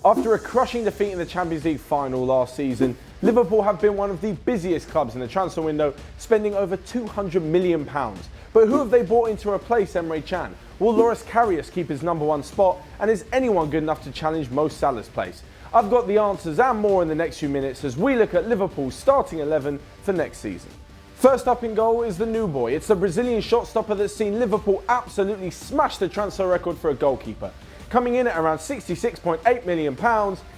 After a crushing defeat in the Champions League final last season, Liverpool have been one of the busiest clubs in the transfer window, spending over £200 million. But who have they brought in to replace Emre Can? Will Karius keep his #1 spot? And is anyone good enough to challenge Mo Salah's place? I've got the answers and more in the next few minutes as we look at Liverpool's starting 11 for next season. First up in goal is the new boy. It's the Brazilian shot stopper that's seen Liverpool absolutely smash the transfer record for a goalkeeper. Coming in at around £66.8 million,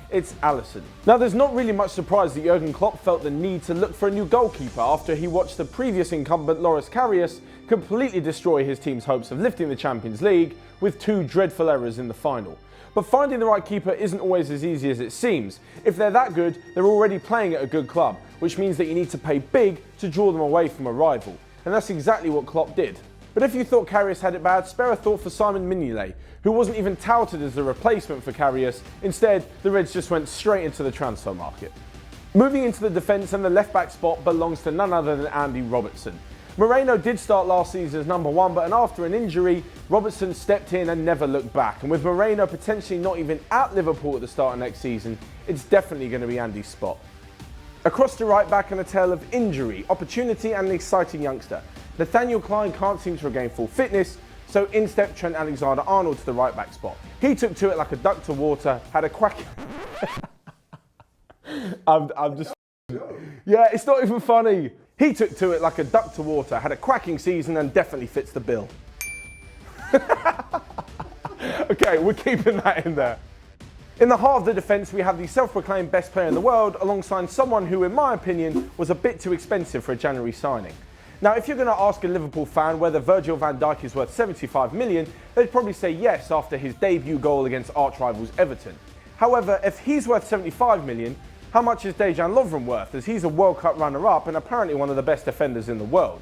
it's Alisson. Now, there's not really much surprise that Jurgen Klopp felt the need to look for a new goalkeeper after he watched the previous incumbent Karius completely destroy his team's hopes of lifting the Champions League with 2 dreadful errors in the final. But finding the right keeper isn't always as easy as it seems. If they're that good, they're already playing at a good club, which means that you need to pay big to draw them away from a rival. And that's exactly what Klopp did. But if you thought Karius had it bad, spare a thought for Simon Mignolet, who wasn't even touted as the replacement for Karius. Instead, the Reds just went straight into the transfer market. Moving into the defence, and the left-back spot belongs to none other than Andy Robertson. Moreno did start last season as #1, but after an injury, Robertson stepped in and never looked back. And with Moreno potentially not even at Liverpool at the start of next season, it's definitely going to be Andy's spot. Across to right back, and a tale of injury, opportunity and an exciting youngster. Nathaniel Clyne can't seem to regain full fitness, so in stepped Trent Alexander-Arnold to the right back spot. He took to it like a duck to water, had a quack... I'm just... Yeah, it's not even funny. He took to it like a duck to water, had a quacking season and definitely fits the bill. Okay, we're keeping that in there. In the heart of the defence, we have the self-proclaimed best player in the world alongside someone who, in my opinion, was a bit too expensive for a January signing. Now, if you're going to ask a Liverpool fan whether Virgil van Dijk is worth £75 million, they'd probably say yes after his debut goal against arch-rivals Everton. However, if he's worth £75 million, how much is Dejan Lovren worth, as he's a World Cup runner-up and apparently one of the best defenders in the world?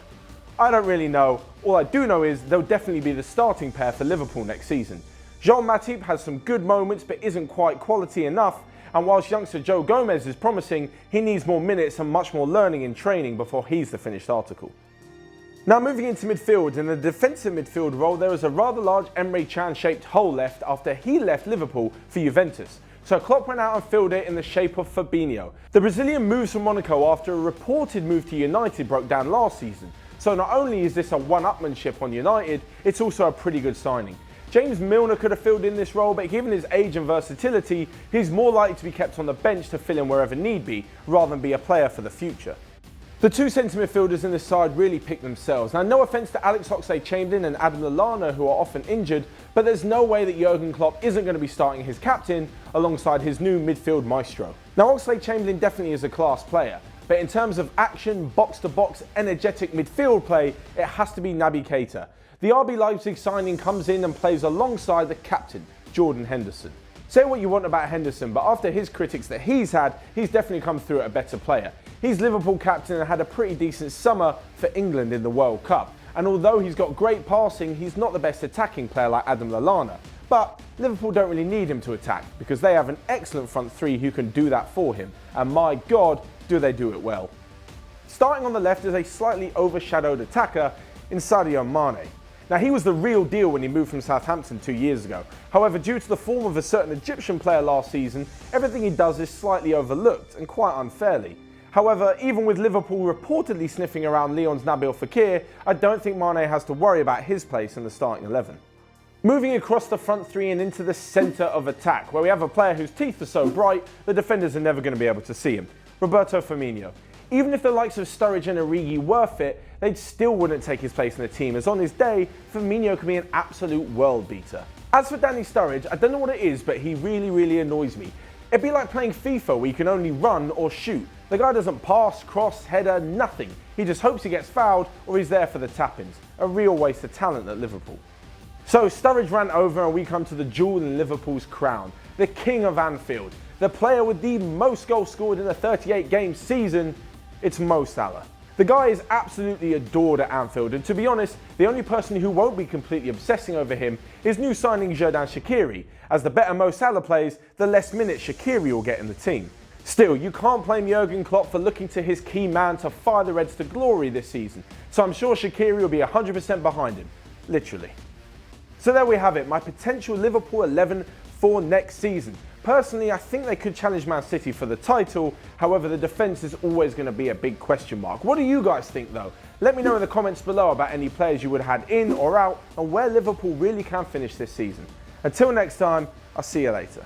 I don't really know. All I do know is they'll definitely be the starting pair for Liverpool next season. Jean Matip has some good moments but isn't quite quality enough, and whilst youngster Joe Gomez is promising, he needs more minutes and much more learning in training before he's the finished article. Now, moving into midfield, in the defensive midfield role, there is a rather large Emre Can-shaped hole left after he left Liverpool for Juventus. So Klopp went out and filled it in the shape of Fabinho. The Brazilian moves from Monaco after a reported move to United broke down last season. So not only is this a one-upmanship on United, it's also a pretty good signing. James Milner could have filled in this role, but given his age and versatility, he's more likely to be kept on the bench to fill in wherever need be, rather than be a player for the future. The 2 centre midfielders in this side really pick themselves. Now, no offence to Alex Oxlade-Chamberlain and Adam Lallana, who are often injured, but there's no way that Jurgen Klopp isn't going to be starting his captain alongside his new midfield maestro. Now, Oxlade-Chamberlain definitely is a class player, but in terms of action, box-to-box, energetic midfield play, it has to be Naby Keita. The RB Leipzig signing comes in and plays alongside the captain, Jordan Henderson. Say what you want about Henderson, but after his critics that he's had, he's definitely come through a better player. He's Liverpool captain and had a pretty decent summer for England in the World Cup. And although he's got great passing, he's not the best attacking player like Adam Lallana. But Liverpool don't really need him to attack because they have an excellent front 3 who can do that for him. And my God, do they do it well. Starting on the left is a slightly overshadowed attacker in Sadio Mane. Now, he was the real deal when he moved from Southampton 2 years ago. However, due to the form of a certain Egyptian player last season, everything he does is slightly overlooked, and quite unfairly. However, even with Liverpool reportedly sniffing around Lyon's Nabil Fekir, I don't think Mane has to worry about his place in the starting 11. Moving across the front 3 and into the centre of attack, where we have a player whose teeth are so bright, the defenders are never going to be able to see him. Roberto Firmino. Even if the likes of Sturridge and Origi were fit, they still wouldn't take his place in the team, as on his day, Firmino can be an absolute world beater. As for Danny Sturridge, I don't know what it is, but he really annoys me. It'd be like playing FIFA where you can only run or shoot. The guy doesn't pass, cross, header, nothing. He just hopes he gets fouled or he's there for the tap-ins. A real waste of talent at Liverpool. So Sturridge ran over and we come to the jewel in Liverpool's crown. The king of Anfield. The player with the most goals scored in a 38-game season. It's Mo Salah. The guy is absolutely adored at Anfield, and to be honest, the only person who won't be completely obsessing over him is new signing Xherdan Shaqiri, as the better Mo Salah plays, the less minutes Shaqiri will get in the team. Still, you can't blame Jurgen Klopp for looking to his key man to fire the Reds to glory this season, so I'm sure Shaqiri will be 100% behind him, literally. So there we have it, my potential Liverpool 11 for next season. Personally, I think they could challenge Man City for the title. However, the defence is always going to be a big question mark. What do you guys think though? Let me know in the comments below about any players you would have had in or out and where Liverpool really can finish this season. Until next time, I'll see you later.